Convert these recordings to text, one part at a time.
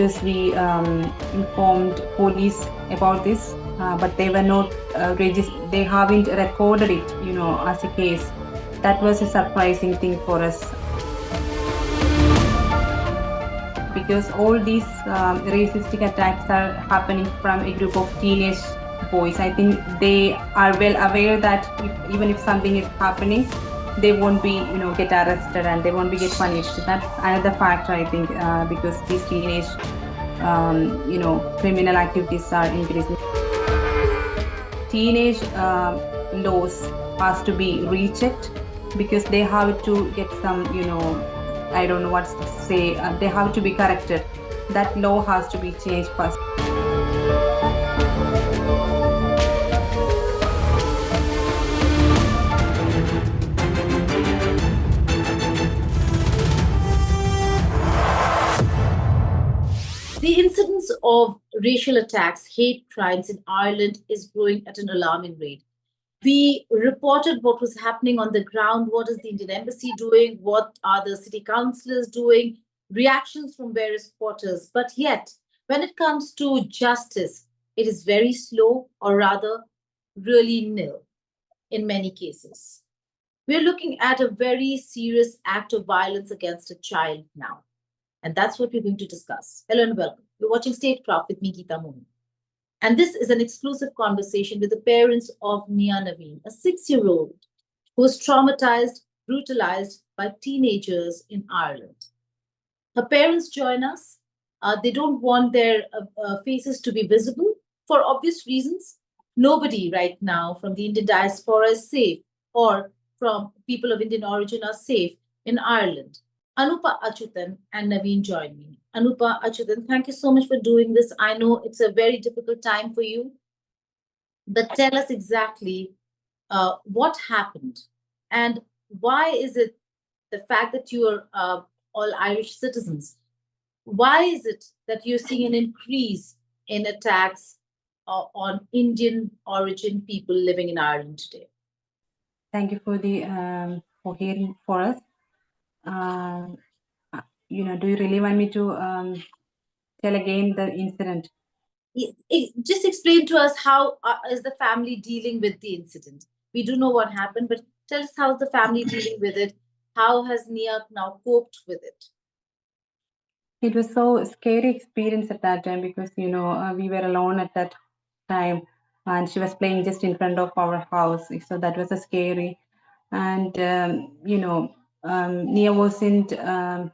because we informed police about this, but they were not they haven't recorded it, as a case. That was a surprising thing for us, because all these racistic attacks are happening from a group of teenage boys. I think they are well aware that even if something is happening, they won't be, get arrested and they won't be get punished. That's another factor, I think, because these teenage, criminal activities are increasing. Teenage laws has to be rechecked, because they have to get some, I don't know what to say, they have to be corrected. That law has to be changed first. The incidence of racial attacks, hate crimes in Ireland is growing at an alarming rate. We reported what was happening on the ground. What is the Indian Embassy doing? What are the city councillors doing? Reactions from various quarters. But yet, when it comes to justice, it is very slow, or rather, really nil in many cases. We're looking at a very serious act of violence against a child now. And that's what we're going to discuss. Hello and welcome. You're watching Statecraft with me, Geeta Moon. And this is an exclusive conversation with the parents of Nia Naveen, a 6-year-old who was traumatized, brutalized by teenagers in Ireland. Her parents join us. They don't want their faces to be visible for obvious reasons. Nobody right now from the Indian diaspora is safe, or from people of Indian origin are safe in Ireland. Anupa Achuthan and Naveen join me. Anupa Achuthan, thank you so much for doing this. I know it's a very difficult time for you, but tell us exactly what happened, and why is it the fact that you are all Irish citizens, why is it that you're seeing an increase in attacks on Indian origin people living in Ireland today? Thank you for hearing for us. Do you really want me to tell again the incident? Just explain to us how is the family dealing with the incident. We do know what happened, but tell us how's the family dealing with it. How has Nia now coped with it? It was so scary experience at that time, because we were alone at that time, and she was playing just in front of our house, so that was a scary. And Nia wasn't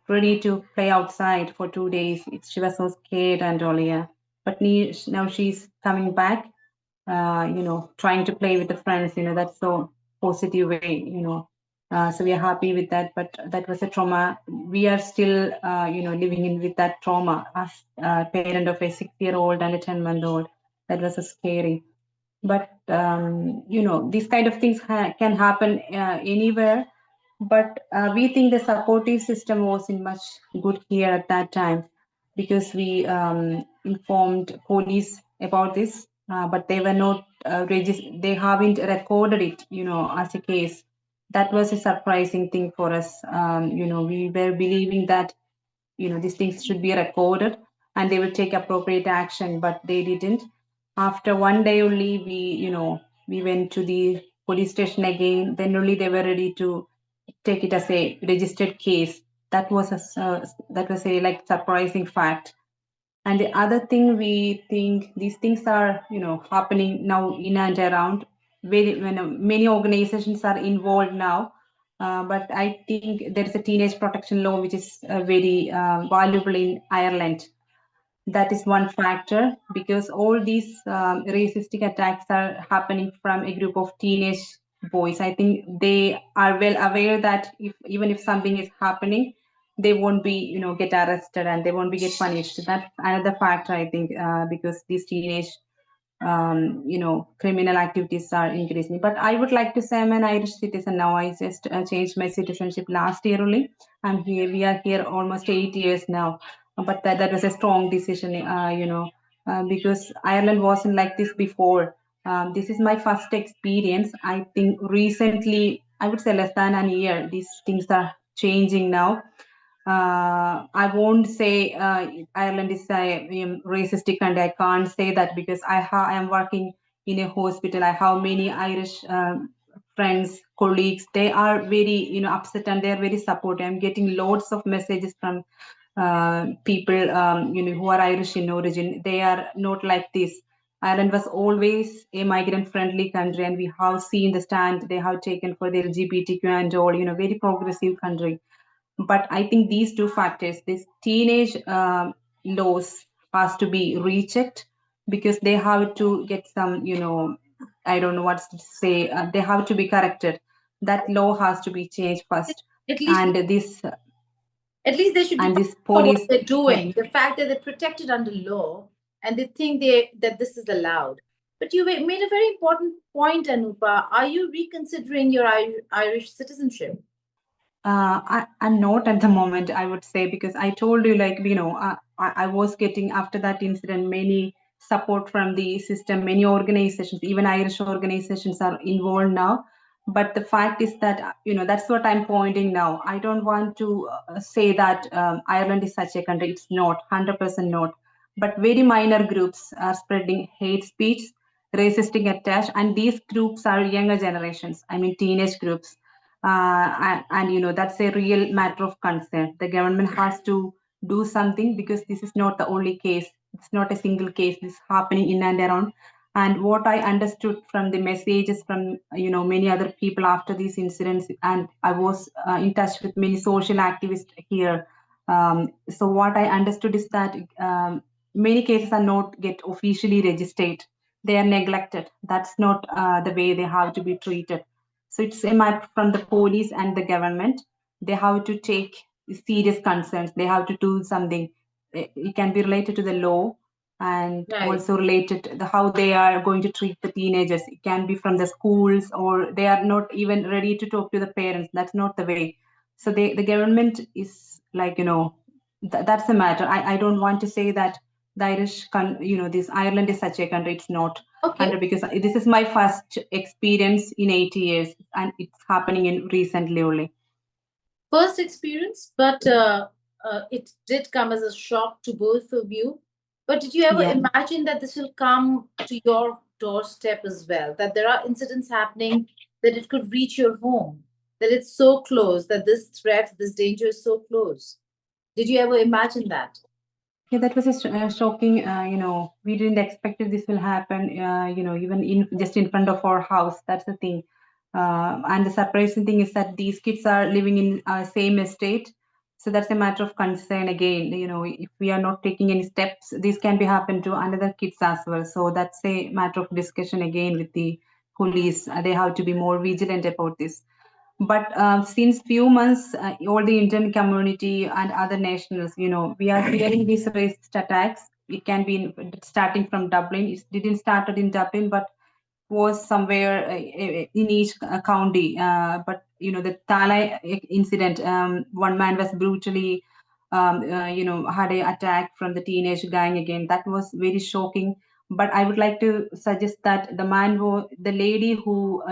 ready to play outside for 2 days. She was so scared and all, yeah. But now she's coming back, trying to play with the friends. That's so positive way. So we are happy with that. But that was a trauma. We are still, living in with that trauma as a parent of a 6-year-old and a 10-month-old. That was a scary. But these kind of things can happen anywhere. But we think the supportive system wasn't much good here at that time, because we informed police about this, but they were not they haven't recorded it, as a case. That was a surprising thing for us. We were believing that these things should be recorded and they will take appropriate action, but they didn't. After 1 day only, we went to the police station again. Then only they were ready to take it as a registered case. That was a like surprising fact. And the other thing, we think these things are happening now in and around. Many organizations are involved now. But I think there is a teenage protection law which is very valuable in Ireland. That is one factor, because all these racistic attacks are happening from a group of teenage boys. I think they are well aware that even if something is happening, they won't be get arrested and they won't be get punished. That's another factor, I think, because these teenage criminal activities are increasing. But I would like to say I'm an Irish citizen now. I just changed my citizenship last year only. We are here almost 8 years now. But that was a strong decision, because Ireland wasn't like this before. This is my first experience. I think recently, I would say less than a year, these things are changing now. I won't say Ireland is a racistic country. I can't say that because I am working in a hospital. I have many Irish friends, colleagues. They are very upset and they are very supportive. I'm getting lots of messages from people who are Irish in origin. They are not like this. Ireland was always a migrant friendly country, and we have seen the stand they have taken for the LGBTQ and all. Very progressive country. But I think these two factors, this teenage laws has to be rechecked because they have to get some, I don't know what to say. They have to be corrected. That law has to be changed first, At least and this at least they should be and proud this of what police, they're yeah. doing. The fact that they're protected under law and they think that this is allowed. But you made a very important point, Anupa. Are you reconsidering your Irish citizenship? I'm not at the moment, I would say, because I told you, like, I was getting after that incident many support from the system, many organizations, even Irish organizations are involved now. But the fact is that, that's what I'm pointing now. I don't want to say that Ireland is such a country. It's not, 100% not. But very minor groups are spreading hate speech, racistic attacks, and these groups are younger generations, I mean, teenage groups and that's a real matter of concern. The government has to do something because this is not the only case. It's not a single case. This is happening in and around. And what I understood from the messages from many other people after these incidents, and I was in touch with many social activists here. So what I understood is that many cases are not get officially registered. They are neglected. That's not the way they have to be treated. So it's a matter from the police and the government. They have to take serious concerns. They have to do something. It can be related to the law and Right. also related to how they are going to treat the teenagers. It can be from the schools or they are not even ready to talk to the parents. That's not the way. So the government is like, that's the matter. I don't want to say that the this Ireland is such a country. It's not Okay. 100 because this is my first experience in 80 years and it's happening in recently only. First experience, but it did come as a shock to both of you. But did you ever Yeah. imagine that this will come to your doorstep as well? That there are incidents happening, that it could reach your home, that it's so close, that this threat, this danger is so close. Did you ever imagine that? Yeah, that was a shocking. We didn't expect that this will happen. Even in just in front of our house. That's the thing. And the surprising thing is that these kids are living in same estate. So that's a matter of concern again. If we are not taking any steps, this can be happen to another kids as well. So that's a matter of discussion again with the police. They have to be more vigilant about this. But since few months, all the Indian community and other nationals, we are hearing these racist attacks. It can be starting from Dublin. It didn't started in Dublin, but was somewhere in each county. But the Tala incident, one man was brutally, had a attack from the teenage gang again. That was very shocking. But I would like to suggest that the lady who,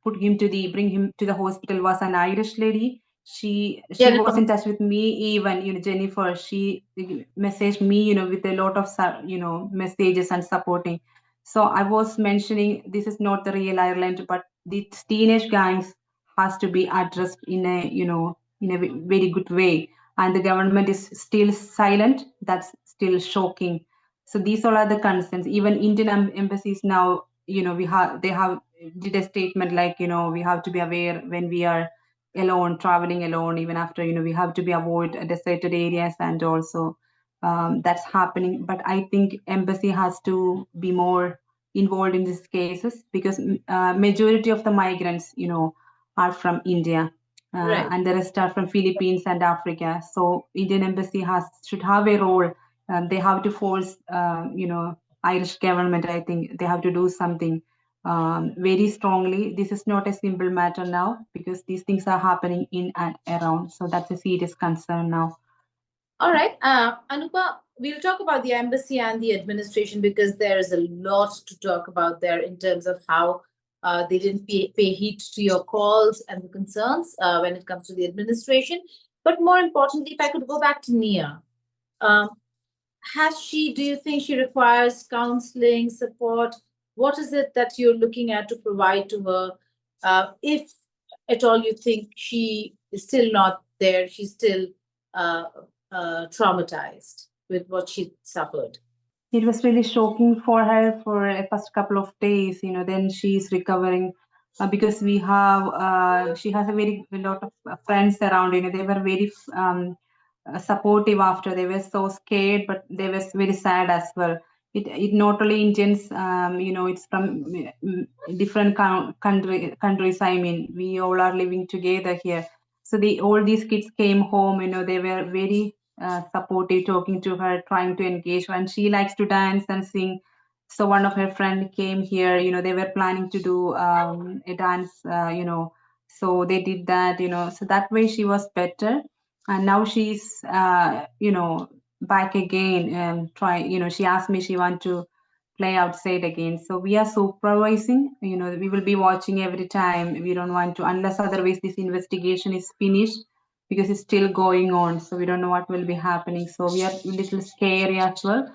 bring him to the hospital was an Irish lady. She was Jennifer. in touch with me even, Jennifer. She messaged me, with a lot of messages and supporting. So I was mentioning this is not the real Ireland, but the teenage gangs has to be addressed in a very good way, and the government is still silent. That's still shocking. So these all are the concerns. Even Indian embassies now, they have did a statement like we have to be aware when we are alone, traveling alone, even after we have to be avoid deserted areas and also that's happening. But I think embassy has to be more involved in these cases because majority of the migrants, are from India, Right. and the rest are from Philippines and Africa. So Indian embassy should have a role. They have to force, Irish government. I think they have to do something very strongly. This is not a simple matter now because these things are happening in and around. So that's a serious concern now. All right. Anupa, we'll talk about the embassy and the administration because there is a lot to talk about there in terms of how they didn't pay heed to your calls and the concerns when it comes to the administration. But more importantly, if I could go back to Nia, um, do you think she requires counseling, support? What is it that you're looking at to provide to her? If at all you think she is still not there, she's still uh, traumatized with what she suffered. It was really shocking for her for a first couple of days. Then she's recovering because she has a lot of friends around. They were very supportive after. They were so scared, but they were very sad as well. It not only Indians, it's from different countries. I mean, we all are living together here. So all these kids came home. They were very supportive, talking to her, trying to engage her, and she likes to dance and sing. So one of her friend came here. They were planning to do a dance. So they did that. So that way she was better, and now she's back again and try. She asked me she want to play outside again. So we are supervising. We will be watching every time. We don't want to, unless otherwise this investigation is finished, because it's still going on. So we don't know what will be happening. So we are a little scary as well.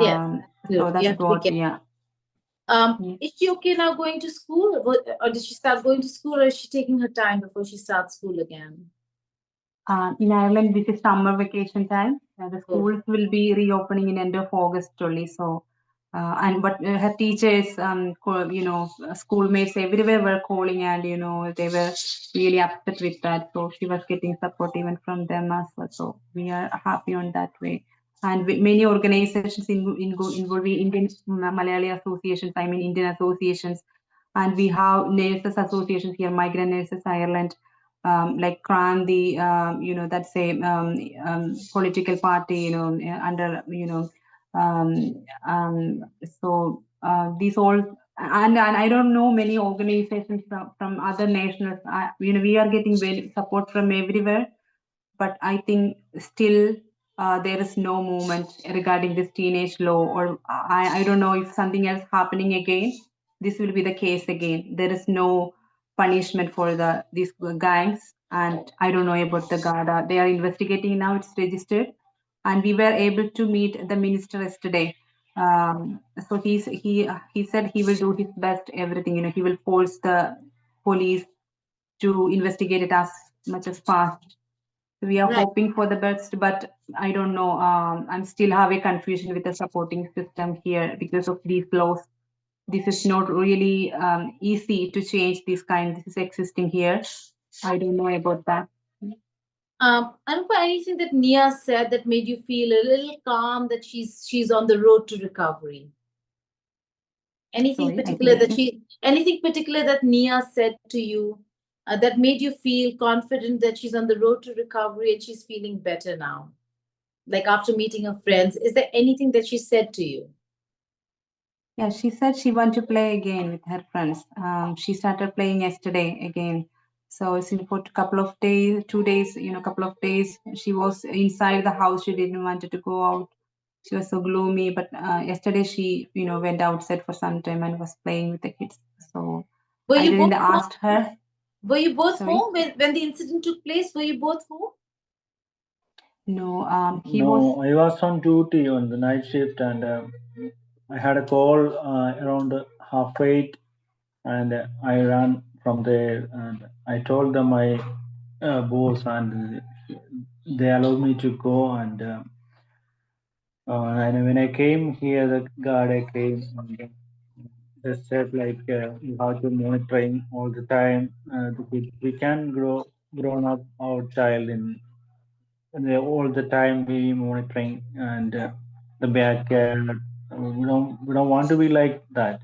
Yes, So you that's have to be what, careful. yeah. Is she okay now going to school, or did she start going to school, or is she taking her time before she starts school again? In Ireland, this is summer vacation time. The Oh, schools will be reopening in end of August only. So, but her teachers, schoolmates everywhere were calling, and they were really upset with that. So she was getting support even from them as well. So we are happy on that way. And many organizations involving Indian Malayali associations, I mean Indian associations, and we have nurses associations here, Migrant Nurses Ireland, like Kranti, that's a political party, under, so these all, and I don't know many organizations from other nations. We are getting very support from everywhere, but I think still there is no movement regarding this teenage law, or I don't know if something else happening again. This will be the case again. There is no punishment for these gangs, and I don't know about the GADA. They are investigating now. It's registered, and we were able to meet the minister yesterday. So he said he will do his best. Everything, he will force the police to investigate it as much as fast. We are right. hoping for the best, but I don't know. I'm still have a confusion with the supporting system here because of these laws. This is not really easy to change this kind. This is existing here. I don't know about that. Anupa, anything that Nia said that made you feel a little calm that she's on the road to recovery? Sorry, I didn't. Anything particular that Nia said to you that made you feel confident that she's on the road to recovery and she's feeling better now? Like after meeting her friends, is there anything that she said to you? Yeah, she said she want to play again with her friends. She started playing yesterday again. So it's in for a couple of days, 2 days, couple of days. She was inside the house. She didn't want to go out. She was so gloomy. But yesterday she, went outside for some time and was playing with the kids. So Were I you didn't both ask her. Were you both Sorry. home when the incident took place? Were you both home? No, he was. No, I was on duty on the night shift, and I had a call around 8:30, and I ran from there, and I told them my boss, and they allowed me to go. And when I came here, the guard I came, and they said like you have to monitoring all the time. We can grown up our child in all the time we monitoring and the bad care. We don't want to be like that.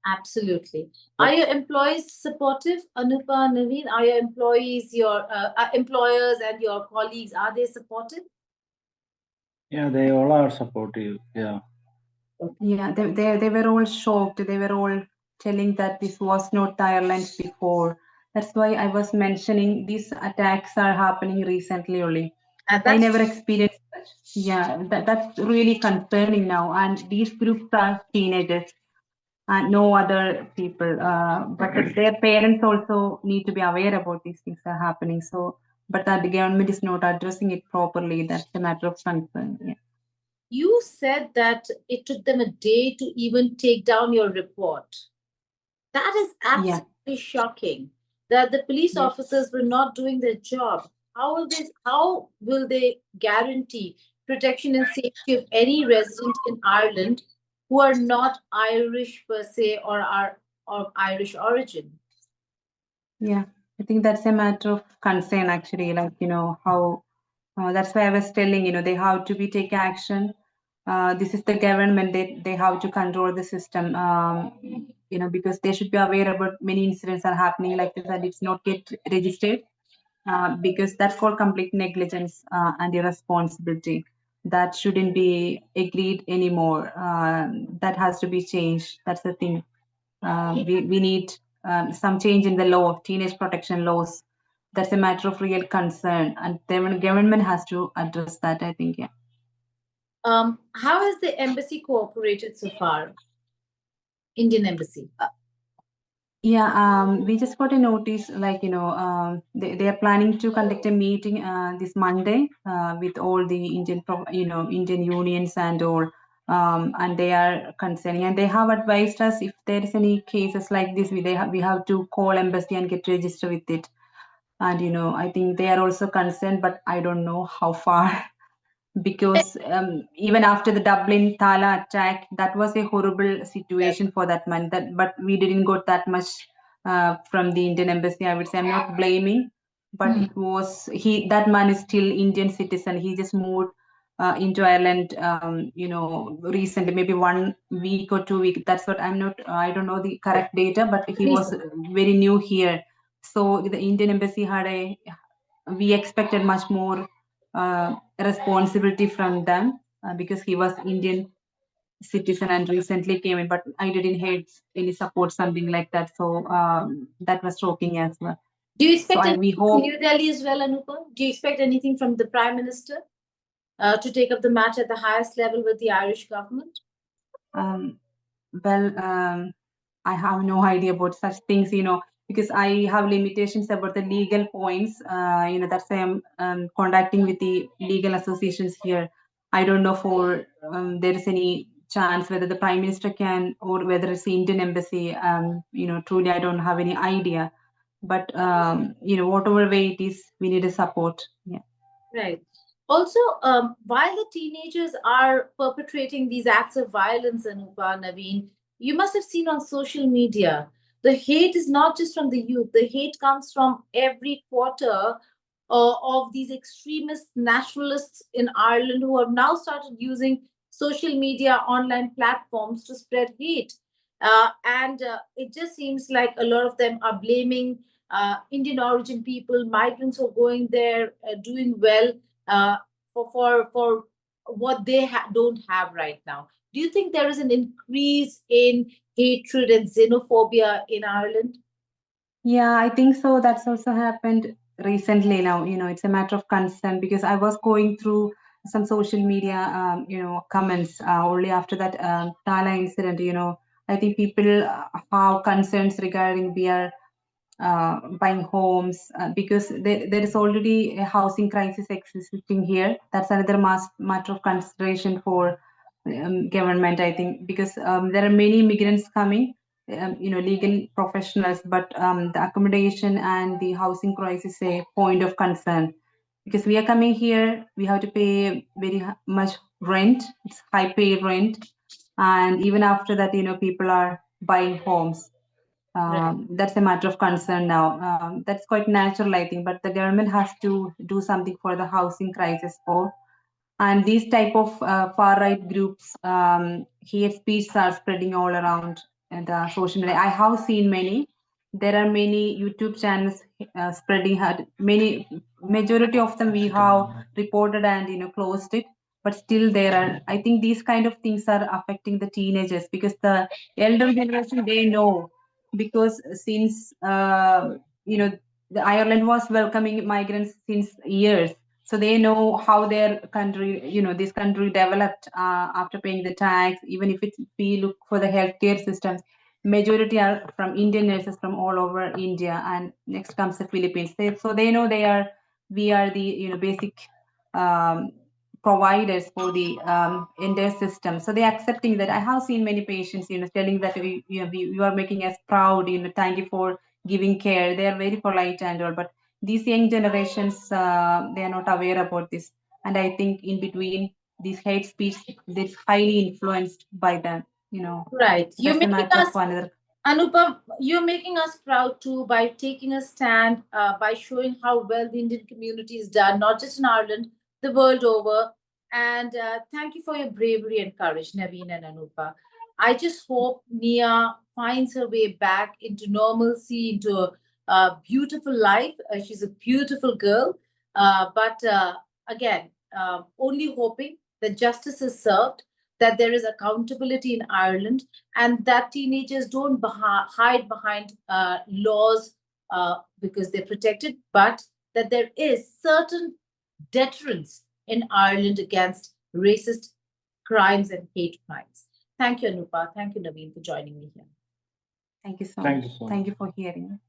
Absolutely. Are But your employees supportive, Anupa, Naveen? Are your employees, your employers and your colleagues, are they supportive? yeah, they all are supportive. Yeah. Yeah, they were all shocked. They were all telling that this was not Ireland before. That's why I was mentioning these attacks are happening recently only. And I that's never experienced such. Yeah, that's really concerning now. And these groups are teenagers and no other people. But their parents also need to be aware about these things are happening. So but that the government is not addressing it properly. That's a matter of concern. Yeah. You said that it took them a day to even take down your report. That is Yeah. absolutely shocking. That the police Yes. officers were not doing their job. How will they guarantee protection and safety of any resident in Ireland who are not Irish per se or are of Irish origin? Yeah. I think that's a matter of concern actually. Like, how that's why I was telling, they have to be take action. This is the government, they have to control the system, because they should be aware about many incidents are happening like this and it's not get registered, because that's for complete negligence and irresponsibility. That shouldn't be agreed anymore. That has to be changed. That's the thing. We need some change in the law of teenage protection laws. That's a matter of real concern, and the government has to address that. I think, yeah. How has the embassy cooperated so far? Indian embassy. Yeah, we just got a notice, like, they are planning to conduct a meeting this Monday with all the Indian unions and all, and they are concerning, and they have advised us if there is any cases like this, we have to call embassy and get registered with it. And, I think they are also concerned, but I don't know how far. Because even after the Dublin Thala attack, that was a horrible situation for that man. But we didn't got that much from the Indian embassy. I would say I'm not blaming, but it was that man is still Indian citizen. He just moved into Ireland, recently, maybe 1 week or 2 weeks. That's what I don't know the correct data, but he was very new here. So the Indian embassy we expected much more responsibility from them because he was Indian citizen and recently came in, but I didn't hear any support, something like that. So that was shocking as well. Do you expect we anything from hope. New Delhi as well, Anupa? Do you expect anything from the Prime Minister to take up the match at the highest level with the Irish government? Well, I have no idea about such things, because I have limitations about the legal points. That's why I'm contacting with the legal associations here. I don't know for there is any chance whether the Prime Minister can or whether it's the Indian embassy. Truly, I don't have any idea. But whatever way it is, we need a support. Yeah. Right. Also, while the teenagers are perpetrating these acts of violence, Anupa, Naveen, you must have seen on social media, the hate is not just from the youth, the hate comes from every quarter of these extremist nationalists in Ireland who have now started using social media, online platforms to spread hate. And it just seems like a lot of them are blaming Indian origin people, migrants who are going there, doing well for what they don't have right now. Do you think there is an increase in hatred and xenophobia in Ireland? Yeah, I think so. That's also happened recently now. It's a matter of concern because I was going through some social media, comments only after that Tala incident. I think people have concerns regarding their buying homes because there is already a housing crisis existing here. That's another matter of consideration for government, I think, because there are many migrants coming, legal professionals, but the accommodation and the housing crisis is a point of concern because we are coming here, we have to pay very much rent. It's high pay rent, and even after that, people are buying homes. Right. That's a matter of concern now. That's quite natural, I think, but the government has to do something for the housing crisis for. And these type of far right groups, hate speech are spreading all around and social media. I have seen many. There are many YouTube channels spreading hard. Many majority of them we have reported and closed it, but still there are. I think these kind of things are affecting the teenagers because the elder generation they know because since the Ireland was welcoming migrants since years, so they know how their country, this country developed after paying the tax. Even if we look for the healthcare systems, majority are from Indian nurses from all over India, and next comes the Philippines. So they know they are we are the basic providers for the entire system. So they're accepting that. I have seen many patients, telling that you are making us proud. Thank you for giving care. They are very polite and all. But these young generations, they are not aware about this. And I think in between these hate speech, that's highly influenced by them. Right. You're That's a making matter us, of another. Anupa, you're making us proud too by taking a stand, by showing how well the Indian community is done, not just in Ireland, the world over. And thank you for your bravery and courage, Naveen and Anupa. I just hope Nia finds her way back into normalcy, into a beautiful life. She's a beautiful girl. But again, only hoping that justice is served, that there is accountability in Ireland, and that teenagers don't hide behind laws because they're protected, but that there is certain deterrence in Ireland against racist crimes and hate crimes. Thank you, Anupa. Thank you, Naveen, for joining me here. Thank you so Thank much. you so much. Thank you for hearing.